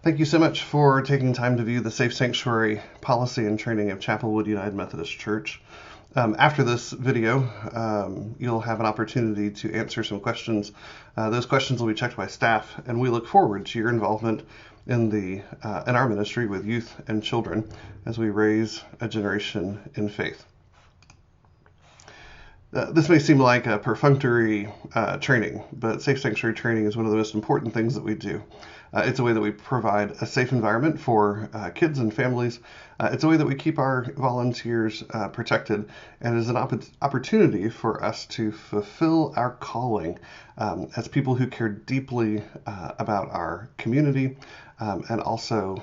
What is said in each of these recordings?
Thank you so much for taking time to view the Safe Sanctuary policy and training of Chapelwood United Methodist Church. After this video, you'll have an opportunity to answer some questions. Those questions will be checked by staff, and we look forward to your involvement in our ministry with youth and children as we raise a generation in faith. This may seem like a perfunctory training, but Safe Sanctuary training is one of the most important things that we do. It's a way that we provide a safe environment for kids and families. It's a way that we keep our volunteers protected, and is an opportunity for us to fulfill our calling as people who care deeply about our community, and also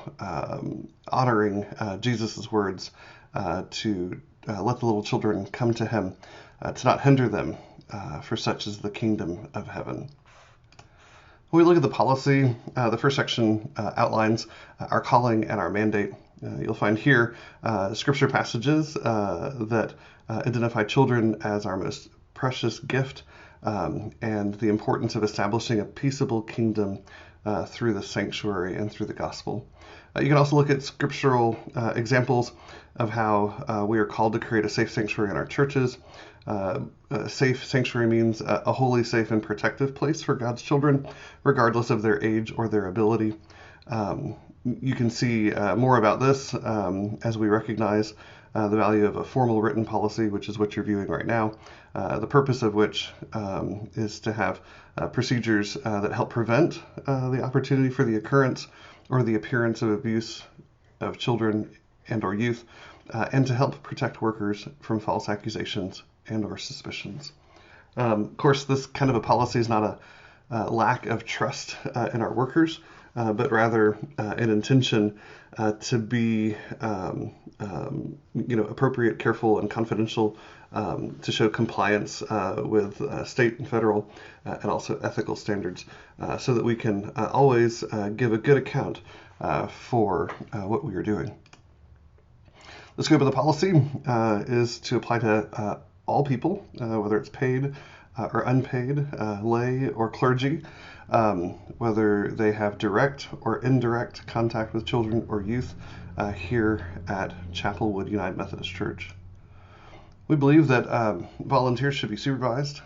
honoring Jesus' words to let the little children come to him, to not hinder them, for such is the kingdom of heaven. When we look at the policy, the first section outlines our calling and our mandate. You'll find here scripture passages that identify children as our most precious gift, and the importance of establishing a peaceable kingdom through the sanctuary and through the gospel. You can also look at scriptural examples of how we are called to create a safe sanctuary in our churches. A safe sanctuary means a holy, safe, and protective place for God's children, regardless of their age or their ability. You can see more about this as we recognize the value of a formal written policy, which is what you're viewing right now, the purpose of which is to have procedures that help prevent the opportunity for the occurrence or the appearance of abuse of children and or youth, and to help protect workers from false accusations and or suspicions. Of course, this kind of a policy is not a lack of trust in our workers, but rather an intention to be appropriate, careful, and confidential, to show compliance with state and federal and also ethical standards, so that we can always give a good account for what we are doing. The scope of the policy is to apply to all people, whether it's paid or unpaid, lay or clergy, whether they have direct or indirect contact with children or youth here at Chapelwood United Methodist Church. We believe that volunteers should be supervised.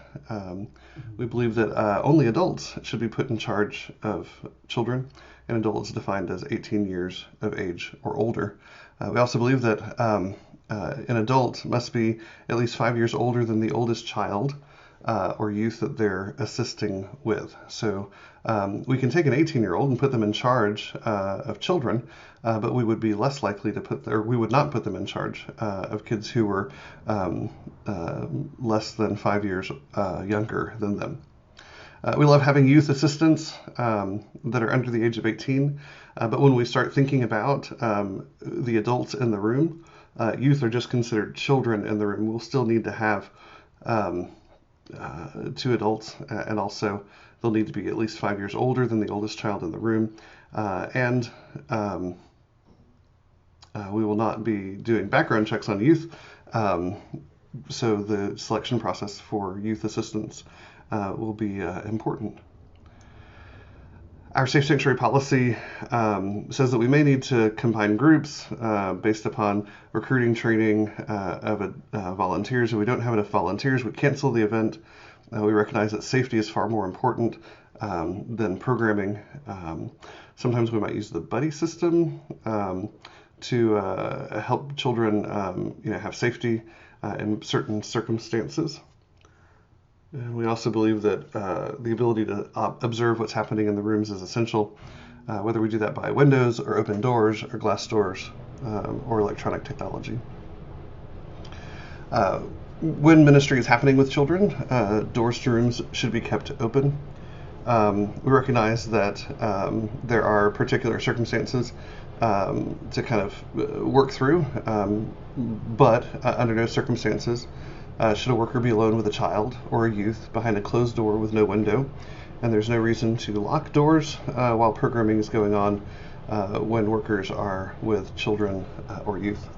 We believe that only adults should be put in charge of children, and adults defined as 18 years of age or older. We also believe that an adult must be at least 5 years older than the oldest child or youth that they're assisting with. So we can take an 18-year-old and put them in charge of children, but we would be less likely to we would not put them in charge of kids who were less than 5 years younger than them. We love having youth assistants that are under the age of 18, but when we start thinking about the adults in the room, youth are just considered children in the room. We'll still need to have 2 adults, and also they'll need to be at least 5 years older than the oldest child in the room, and we will not be doing background checks on youth, so the selection process for youth assistants will be important. Our Safe Sanctuary policy says that we may need to combine groups based upon recruiting training of volunteers. If we don't have enough volunteers, we cancel the event. We recognize that safety is far more important than programming. Sometimes we might use the buddy system to help children have safety in certain circumstances. And we also believe that the ability to observe what's happening in the rooms is essential, whether we do that by windows or open doors or glass doors or electronic technology. When ministry is happening with children, doors to rooms should be kept open. We recognize that there are particular circumstances to kind of work through, but under no circumstances should a worker be alone with a child or a youth behind a closed door with no window, and there's no reason to lock doors while programming is going on when workers are with children or youth.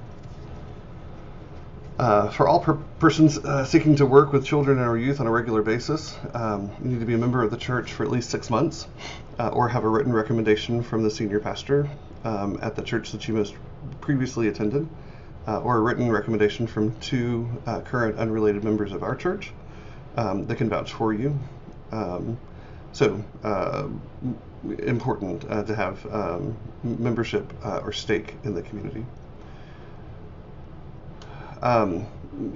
For all persons seeking to work with children and or youth on a regular basis, you need to be a member of the church for at least 6 months, or have a written recommendation from the senior pastor at the church that you most previously attended, or a written recommendation from 2 current unrelated members of our church that can vouch for you. Important to have membership or stake in the community.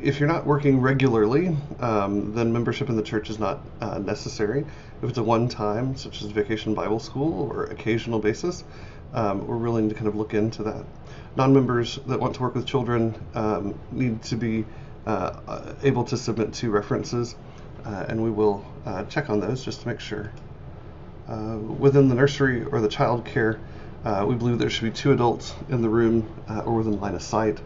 If you're not working regularly, then membership in the church is not necessary. If it's a one-time, such as Vacation Bible School or occasional basis, we're willing to kind of look into that. Non-members that want to work with children need to be able to submit 2 references, and we will check on those just to make sure. Within the nursery or the child care, we believe there should be 2 adults in the room or within line of sight.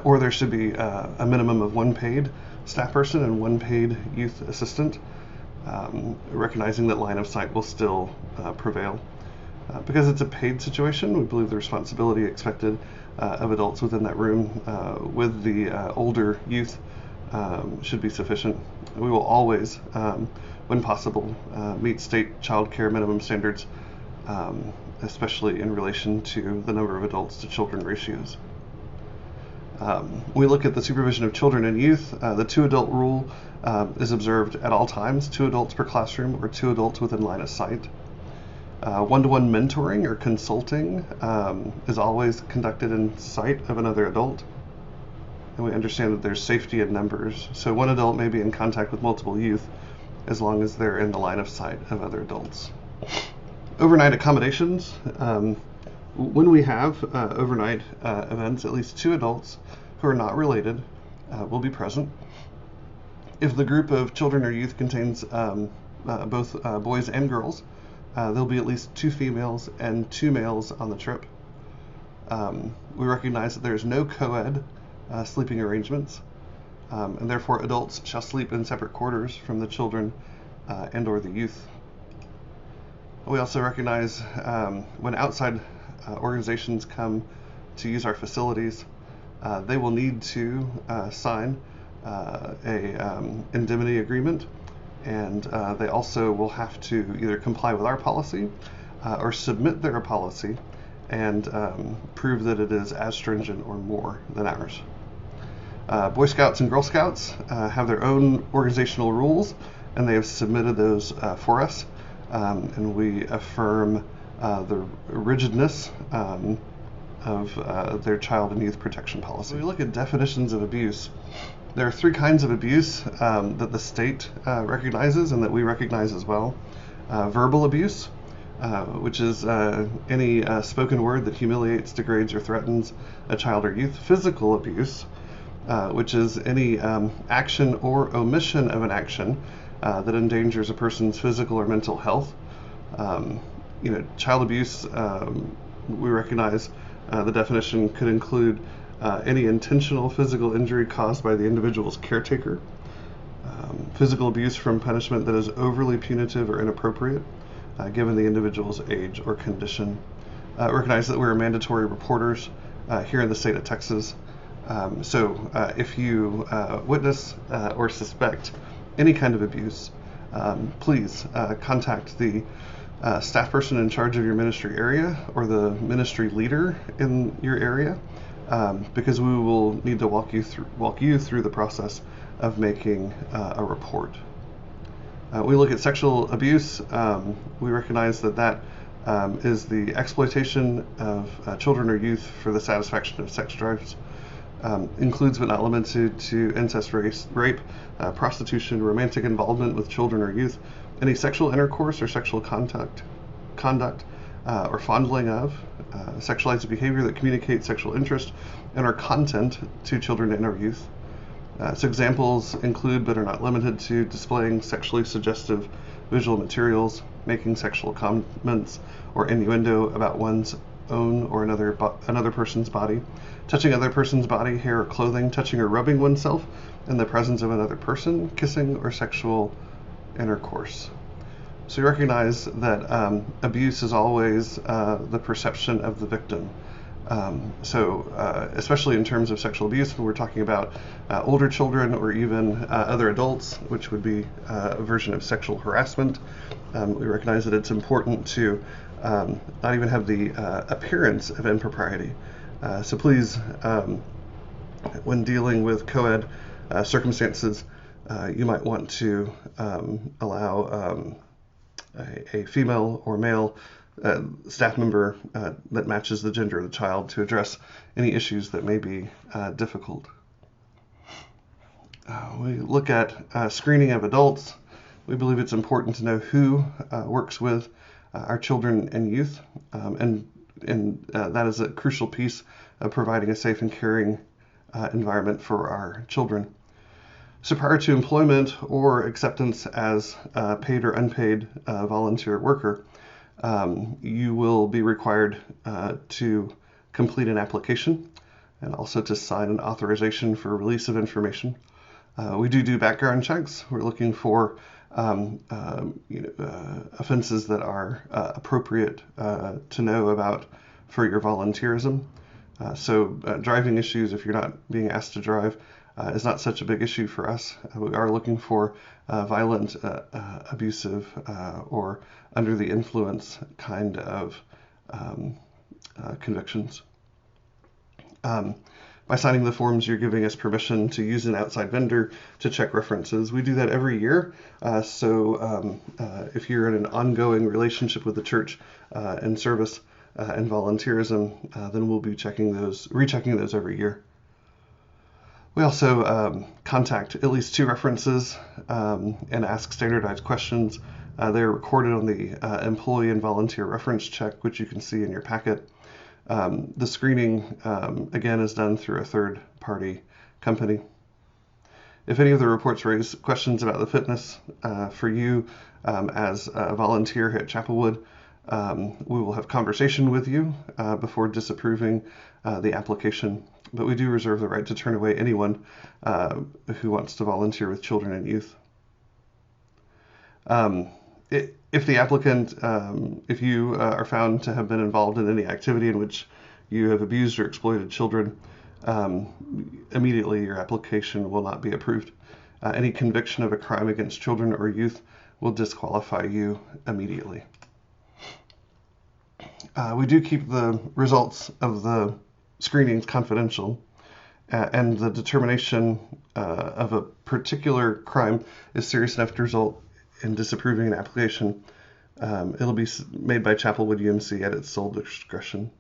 Or there should be a minimum of 1 paid staff person and 1 paid youth assistant, recognizing that line of sight will still prevail. Because it's a paid situation, we believe the responsibility expected of adults within that room with the older youth should be sufficient. We will always, when possible, meet state child care minimum standards, especially in relation to the number of adults to children ratios. We look at the supervision of children and youth. The 2 adult rule is observed at all times, 2 adults per classroom or 2 adults within line of sight. One-to-one mentoring or consulting is always conducted in sight of another adult. And we understand that there's safety in numbers. So 1 adult may be in contact with multiple youth as long as they're in the line of sight of other adults. Overnight accommodations. When we have overnight events, at least 2 adults who are not related will be present. If the group of children or youth contains both boys and girls, there'll be at least 2 females and 2 males on the trip. We recognize that there is no co-ed sleeping arrangements, and therefore adults shall sleep in separate quarters from the children and or the youth. We also recognize when outside organizations come to use our facilities, they will need to sign a indemnity agreement, and they also will have to either comply with our policy or submit their policy and prove that it is as stringent or more than ours. Boy Scouts and Girl Scouts have their own organizational rules, and they have submitted those for us, and we affirm the rigidness of their child and youth protection policy. When we look at definitions of abuse, there are 3 kinds of abuse that the state recognizes and that we recognize as well. Verbal abuse, which is any spoken word that humiliates, degrades, or threatens a child or youth. Physical abuse, which is any action or omission of an action that endangers a person's physical or mental health. Child abuse, we recognize the definition could include any intentional physical injury caused by the individual's caretaker, physical abuse from punishment that is overly punitive or inappropriate, given the individual's age or condition. Recognize that we're mandatory reporters here in the state of Texas. So if you witness or suspect any kind of abuse, please contact the staff person in charge of your ministry area or the ministry leader in your area, because we will need to walk you through the process of making a report. We look at sexual abuse. We recognize that is the exploitation of children or youth for the satisfaction of sex drives. Includes but not limited to incest, rape, prostitution, romantic involvement with children or youth, any sexual intercourse or sexual conduct, or fondling of, sexualized behavior that communicates sexual interest and or content to children and or youth. So examples include but are not limited to displaying sexually suggestive visual materials, making sexual comments or innuendo about one's own or another person's body, touching other person's body, hair, or clothing, touching or rubbing oneself in the presence of another person, kissing, or sexual intercourse. So you recognize that abuse is always the perception of the victim. Especially in terms of sexual abuse, when we're talking about older children or even other adults, which would be a version of sexual harassment, we recognize that it's important to not even have the appearance of impropriety. So please, when dealing with co-ed circumstances, you might want to allow a female or male staff member that matches the gender of the child to address any issues that may be difficult. We look at screening of adults. We believe it's important to know who works with our children and youth, and that is a crucial piece of providing a safe and caring environment for our children. So prior to employment or acceptance as a paid or unpaid volunteer worker, you will be required to complete an application and also to sign an authorization for release of information. We do background checks. We're looking for offenses that are appropriate to know about for your volunteerism. So driving issues, if you're not being asked to drive, is not such a big issue for us. We are looking for violent, abusive, or under the influence kind of convictions. By signing the forms, you're giving us permission to use an outside vendor to check references. We do that every year. If you're in an ongoing relationship with the church and service and volunteerism, then we'll be rechecking those every year. We also contact at least 2 references and ask standardized questions. They're recorded on the employee and volunteer reference check, which you can see in your packet. The screening, again, is done through a third-party company. If any of the reports raise questions about the fitness for you as a volunteer at Chapelwood, we will have conversation with you before disapproving the application. But we do reserve the right to turn away anyone who wants to volunteer with children and youth. If the applicant, if you are found to have been involved in any activity in which you have abused or exploited children, immediately your application will not be approved. Any conviction of a crime against children or youth will disqualify you immediately. We do keep the results of the screenings confidential, and the determination of a particular crime is serious enough to result in disapproving an application. It'll be made by Chapelwood UMC at its sole discretion.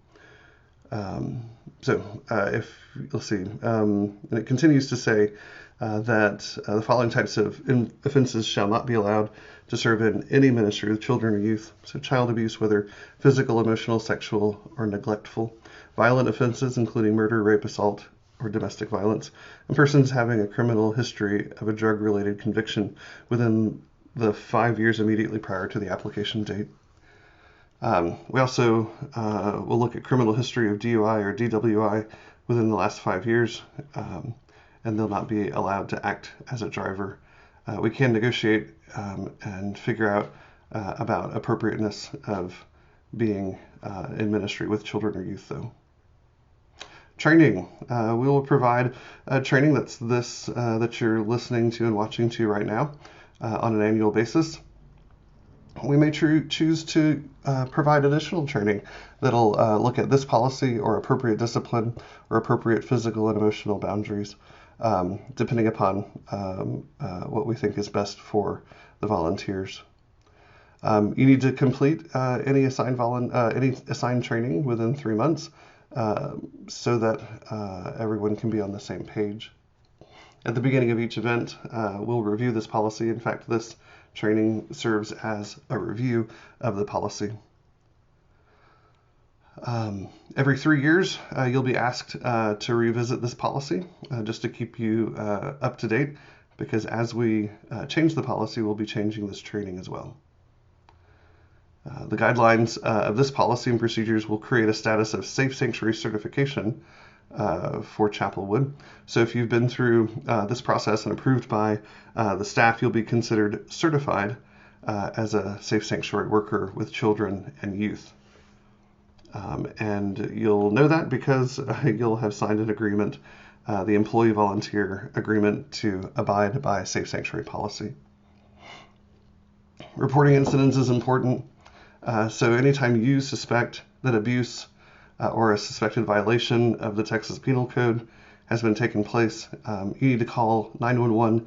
If you'll see, and it continues to say that the following types of offenses shall not be allowed to serve in any ministry with children or youth. So child abuse, whether physical, emotional, sexual, or neglectful. Violent offenses, including murder, rape, assault, or domestic violence. And persons having a criminal history of a drug-related conviction within the 5 years immediately prior to the application date. We also will look at criminal history of DUI or DWI within the last 5 years, and they'll not be allowed to act as a driver. We can negotiate and figure out about appropriateness of being in ministry with children or youth, though. Training. We will provide training that's that you're listening to and watching to right now on an annual basis. We may choose to provide additional training that'll look at this policy or appropriate discipline or appropriate physical and emotional boundaries, depending upon what we think is best for the volunteers. You need to complete any assigned training within 3 months so that everyone can be on the same page. At the beginning of each event, we'll review this policy. In fact, this training serves as a review of the policy. Every 3 years, you'll be asked to revisit this policy just to keep you up to date, because as we change the policy, we'll be changing this training as well. The guidelines of this policy and procedures will create a status of Safe Sanctuary certification for Chapelwood. So if you've been through this process and approved by the staff, you'll be considered certified as a Safe Sanctuary worker with children and youth. And you'll know that because you'll have signed an agreement, the employee volunteer agreement to abide by safe sanctuary policy. Reporting incidents is important. So anytime you suspect that abuse or a suspected violation of the Texas Penal Code has been taking place, you need to call 911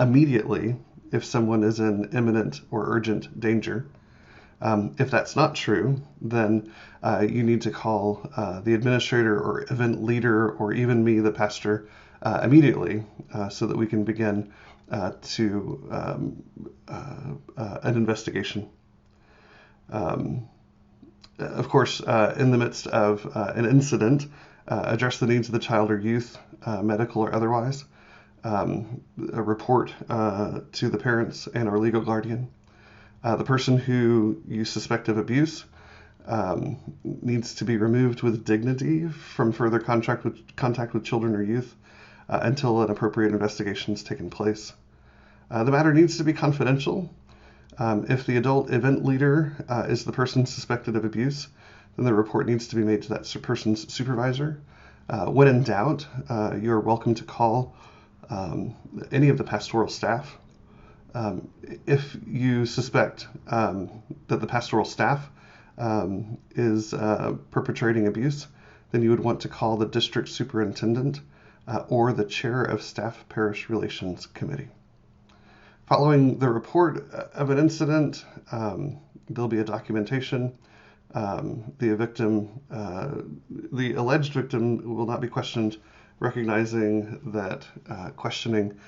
immediately if someone is in imminent or urgent danger. If that's not true, then you need to call the administrator or event leader or even me, the pastor, immediately so that we can begin an investigation. Of course, in the midst of an incident, address the needs of the child or youth, medical or otherwise. A report to the parents and our legal guardian. The person who you suspect of abuse needs to be removed with dignity from further contact with children or youth until an appropriate investigation has taken place. The matter needs to be confidential. If the adult event leader is the person suspected of abuse, then the report needs to be made to that person's supervisor. When in doubt, you're welcome to call any of the pastoral staff. If you suspect that the pastoral staff is perpetrating abuse, then you would want to call the district superintendent or the chair of Staff Parish Relations Committee. Following the report of an incident, there'll be a documentation. The alleged victim will not be questioned, recognizing that questioning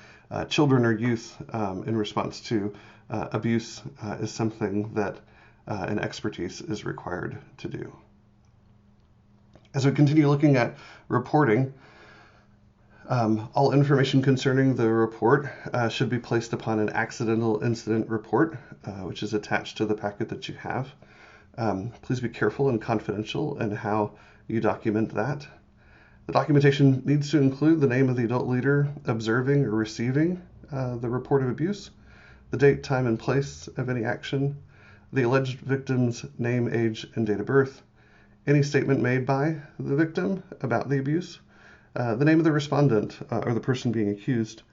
children or youth in response to abuse is something that an expertise is required to do. As we continue looking at reporting, all information concerning the report should be placed upon an accidental incident report, which is attached to the packet that you have. Please be careful and confidential in how you document that. The documentation needs to include the name of the adult leader observing or receiving the report of abuse, the date, time, and place of any action, the alleged victim's name, age, and date of birth, any statement made by the victim about the abuse, the name of the respondent or the person being accused,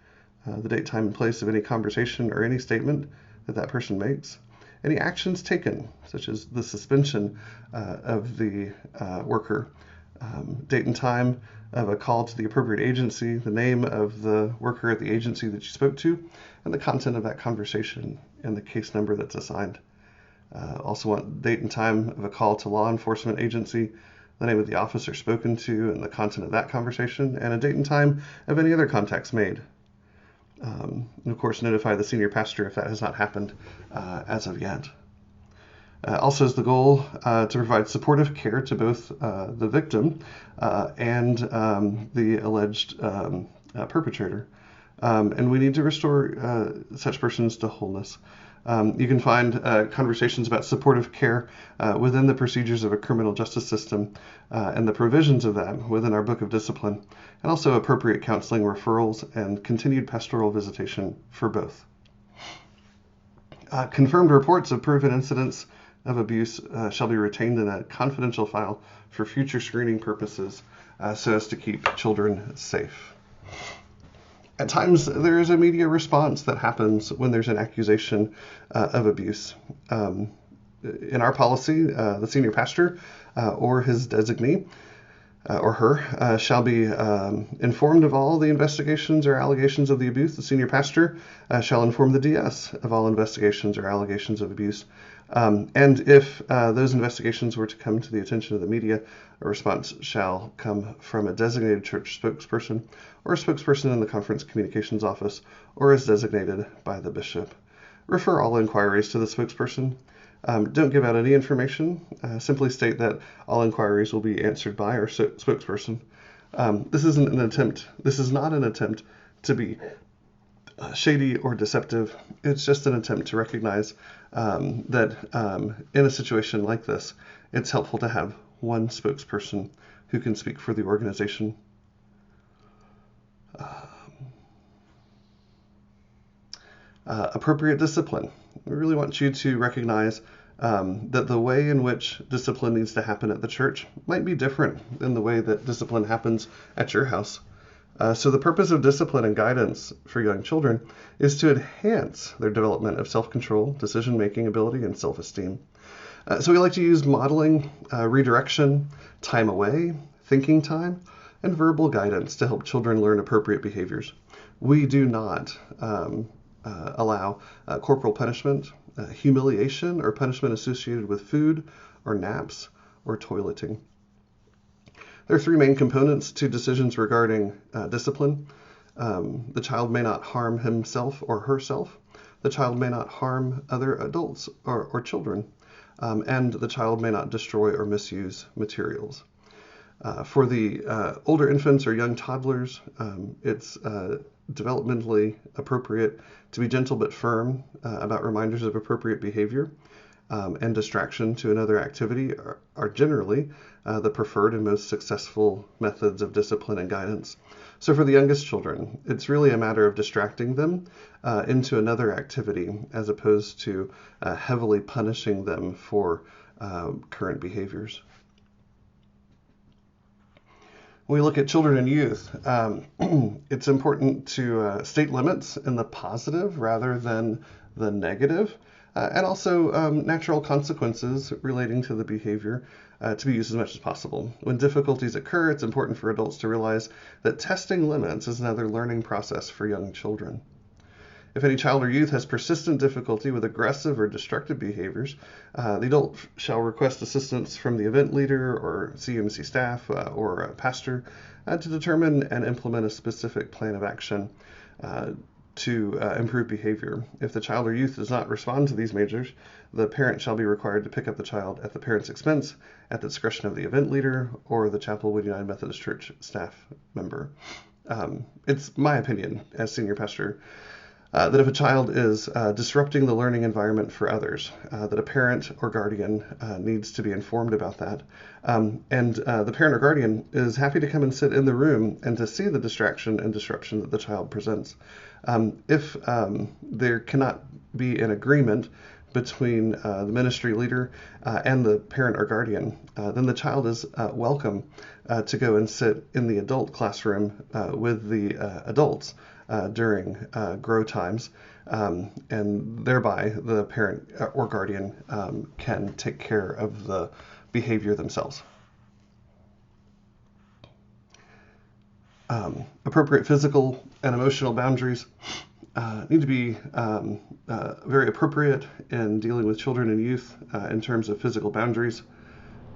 the date, time, and place of any conversation or any statement that that person makes, any actions taken, such as the suspension of the worker, date and time of a call to the appropriate agency, the name of the worker at the agency that you spoke to, and the content of that conversation and the case number that's assigned. Also want date and time of a call to law enforcement agency, the name of the officer spoken to and the content of that conversation, and a date and time of any other contacts made. And of course, notify the senior pastor if that has not happened as of yet. Also is the goal to provide supportive care to both the victim and the alleged perpetrator. And we need to restore such persons to wholeness. You can find conversations about supportive care within the procedures of a criminal justice system and the provisions of that within our Book of Discipline, and also appropriate counseling referrals and continued pastoral visitation for both. Confirmed reports of proven incidents of abuse shall be retained in a confidential file for future screening purposes so as to keep children safe. At times, there is a media response that happens when there's an accusation of abuse. In our policy, the senior pastor or his designee or her shall be informed of all the investigations or allegations of the abuse. The senior pastor shall inform the DS of all investigations or allegations of abuse. And if those investigations were to come to the attention of the media, a response shall come from a designated church spokesperson or a spokesperson in the conference communications office or as designated by the bishop. Refer all inquiries to the spokesperson. Don't give out any information. Simply state that all inquiries will be answered by our spokesperson. This is not an attempt to be shady or deceptive. It's just an attempt to recognize that in a situation like this, it's helpful to have one spokesperson who can speak for the organization. Appropriate discipline. We really want you to recognize that the way in which discipline needs to happen at the church might be different than the way that discipline happens at your house. So the purpose of discipline and guidance for young children is to enhance their development of self-control, decision-making ability, and self-esteem. So we like to use modeling, redirection, time away, thinking time, and verbal guidance to help children learn appropriate behaviors. We do not allow corporal punishment, humiliation, or punishment associated with food or naps or toileting. There are three main components to decisions regarding discipline. The child may not harm himself or herself. The child may not harm other adults or children. And the child may not destroy or misuse materials. For the older infants or young toddlers, it's developmentally appropriate to be gentle but firm about reminders of appropriate behavior. And distraction to another activity are generally the preferred and most successful methods of discipline and guidance. So for the youngest children, it's really a matter of distracting them into another activity as opposed to heavily punishing them for current behaviors. When we look at children and youth, it's important to state limits in the positive rather than the negative. And also natural consequences relating to the behavior to be used as much as possible. When difficulties occur, it's important for adults to realize that testing limits is another learning process for young children. If any child or youth has persistent difficulty with aggressive or destructive behaviors, the adult shall request assistance from the event leader or CMC staff or a pastor to determine and implement a specific plan of action to improve behavior. If the child or youth does not respond to these measures, the parent shall be required to pick up the child at the parent's expense at the discretion of the event leader or the Chapelwood United Methodist Church staff member. It's my opinion as senior pastor that if a child is disrupting the learning environment for others, that a parent or guardian needs to be informed about that. And the parent or guardian is happy to come and sit in the room and to see the distraction and disruption that the child presents. If there cannot be an agreement between the ministry leader and the parent or guardian, then the child is welcome to go and sit in the adult classroom with the adults during grow times, and thereby the parent or guardian can take care of the behavior themselves. Appropriate physical and emotional boundaries need to be very appropriate in dealing with children and youth in terms of physical boundaries.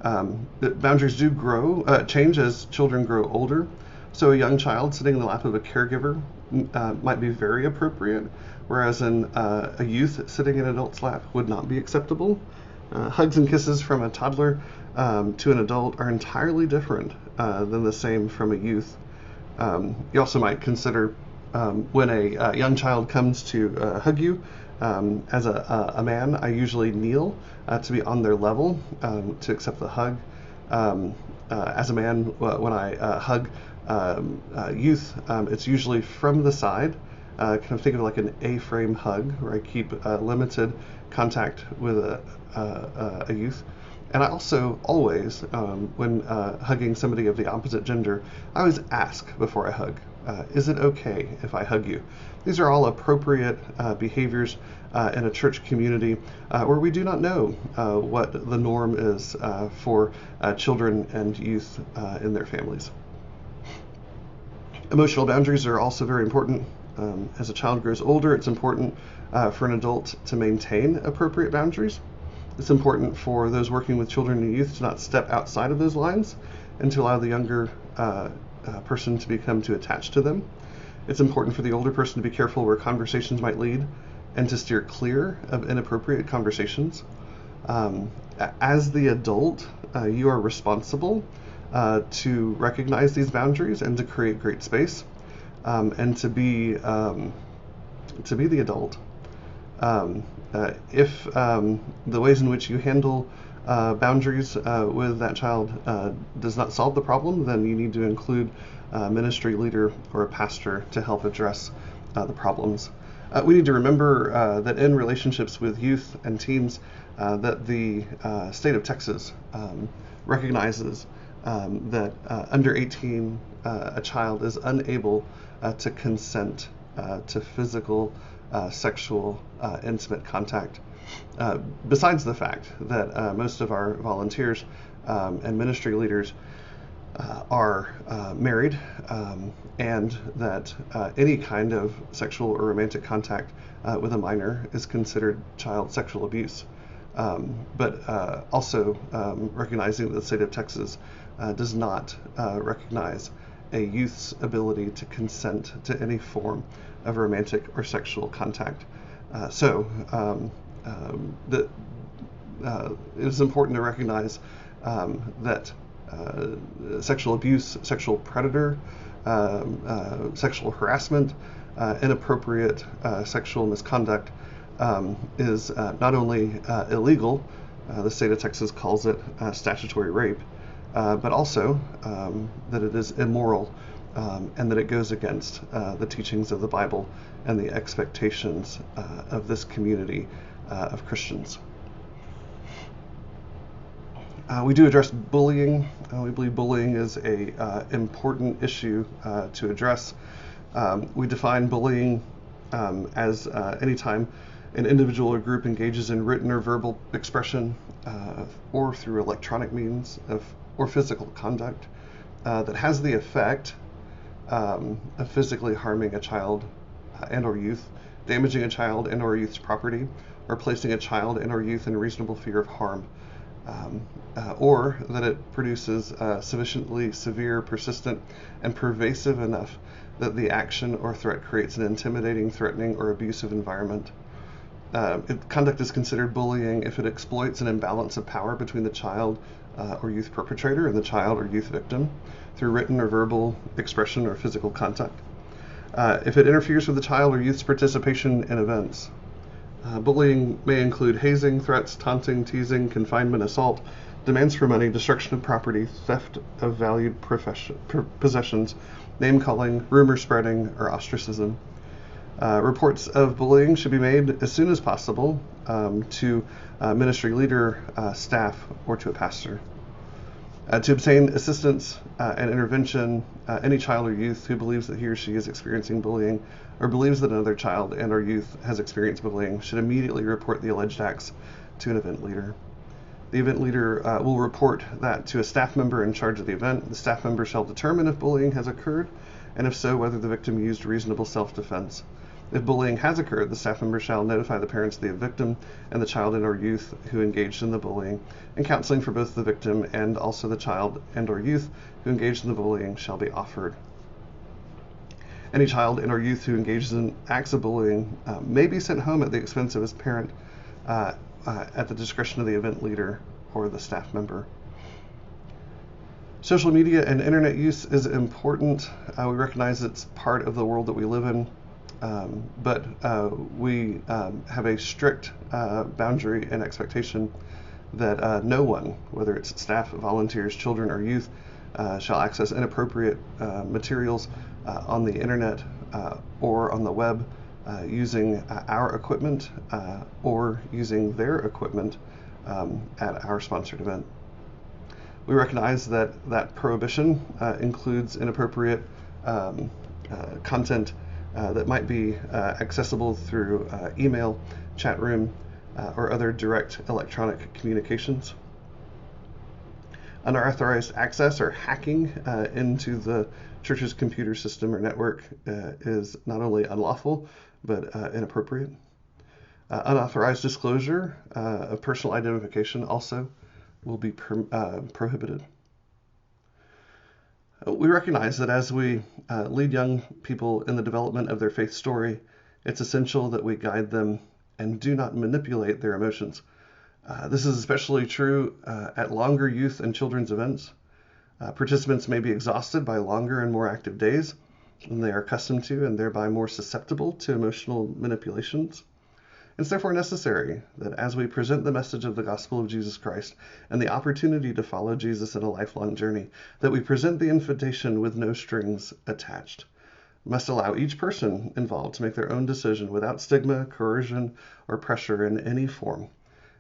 The boundaries do change as children grow older. So a young child sitting in the lap of a caregiver might be very appropriate, whereas a youth sitting in an adult's lap would not be acceptable. Hugs and kisses from a toddler to an adult are entirely different than the same from a youth. You also might consider when a young child comes to hug you. As a man, I usually kneel to be on their level to accept the hug. As a man, when I hug youth, it's usually from the side. Kind of think of it like an A-frame hug, where I keep limited contact with a youth. And I also always, when hugging somebody of the opposite gender, I always ask before I hug, is it okay if I hug you? These are all appropriate behaviors in a church community where we do not know what the norm is for children and youth in their families. Emotional boundaries are also very important. As a child grows older, it's important for an adult to maintain appropriate boundaries. It's important for those working with children and youth to not step outside of those lines and to allow the younger person to become too attached to them. It's important for the older person to be careful where conversations might lead and to steer clear of inappropriate conversations. As the adult, you are responsible to recognize these boundaries and to create great space, and to be the adult. If the ways in which you handle boundaries with that child does not solve the problem, then you need to include a ministry leader or a pastor to help address the problems. We need to remember that in relationships with youth and teens, that the state of Texas recognizes that under 18, a child is unable to consent to physical, sexual, intimate contact. Besides the fact that most of our volunteers and ministry leaders are married, and that any kind of sexual or romantic contact with a minor is considered child sexual abuse. But also recognizing that the state of Texas does not recognize a youth's ability to consent to any form of romantic or sexual contact. It is important to recognize that sexual abuse, sexual predator, sexual harassment, inappropriate sexual misconduct is not only illegal, the state of Texas calls it statutory rape, but also that it is immoral, and that it goes against the teachings of the Bible and the expectations of this community of Christians. We do address bullying. We believe bullying is a important issue to address. We define bullying as any time an individual or group engages in written or verbal expression or through electronic means or physical conduct that has the effect of physically harming a child and or youth, damaging a child and or youth's property, or placing a child and or youth in reasonable fear of harm. Or that it produces sufficiently severe, persistent, and pervasive enough that the action or threat creates an intimidating, threatening, or abusive environment. Conduct is considered bullying if it exploits an imbalance of power between the child or youth perpetrator and the child or youth victim through written or verbal expression or physical contact. If it interferes with the child or youth's participation in events. Bullying may include hazing, threats, taunting, teasing, confinement, assault, demands for money, destruction of property, theft of valued possessions, name-calling, rumor spreading, or ostracism. Reports of bullying should be made as soon as possible to ministry leader, staff, or to a pastor. To obtain assistance and intervention, any child or youth who believes that he or she is experiencing bullying or believes that another child and or youth has experienced bullying should immediately report the alleged acts to an event leader. The event leader will report that to a staff member in charge of the event. The staff member shall determine if bullying has occurred, and if so, whether the victim used reasonable self-defense. If bullying has occurred, the staff member shall notify the parents of the victim and the child and or youth who engaged in the bullying, and counseling for both the victim and also the child and or youth who engaged in the bullying shall be offered. Any child and or youth who engages in acts of bullying may be sent home at the expense of his parent at the discretion of the event leader or the staff member. Social media and internet use is important. We recognize it's part of the world that we live in. But we have a strict boundary and expectation that no one, whether it's staff, volunteers, children, or youth, shall access inappropriate materials on the internet or on the web using our equipment or using their equipment at our sponsored event. We recognize that prohibition includes inappropriate content that might be accessible through email, chat room, or other direct electronic communications. Unauthorized access or hacking into the church's computer system or network is not only unlawful, but inappropriate. Unauthorized disclosure of personal identification also will be prohibited. We recognize that as we lead young people in the development of their faith story, it's essential that we guide them and do not manipulate their emotions. This is especially true at longer youth and children's events. Participants may be exhausted by longer and more active days than they are accustomed to, and thereby more susceptible to emotional manipulations. It's therefore necessary that as we present the message of the gospel of Jesus Christ and the opportunity to follow Jesus in a lifelong journey, that we present the invitation with no strings attached. must allow each person involved to make their own decision without stigma, coercion, or pressure in any form.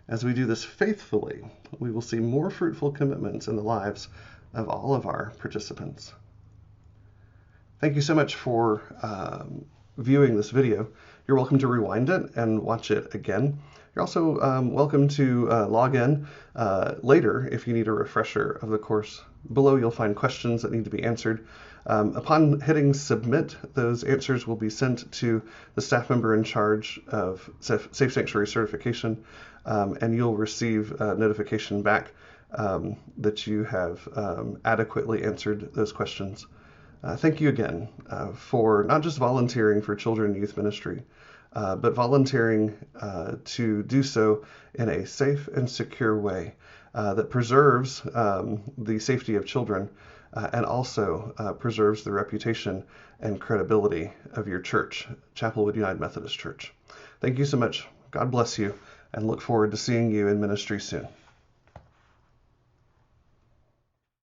As we do this faithfully, we will see more fruitful commitments in the lives of all of our participants. Thank you so much for viewing this video. You're welcome to rewind it and watch it again. You're also welcome to log in later if you need a refresher of the course. Below you'll find questions that need to be answered. Upon hitting submit, those answers will be sent to the staff member in charge of Safe Sanctuary certification, and you'll receive a notification back that you have adequately answered those questions. Thank you again for not just volunteering for children and youth ministry, but volunteering to do so in a safe and secure way that preserves the safety of children and also preserves the reputation and credibility of your church, Chapelwood United Methodist Church. Thank you so much. God bless you, and look forward to seeing you in ministry soon.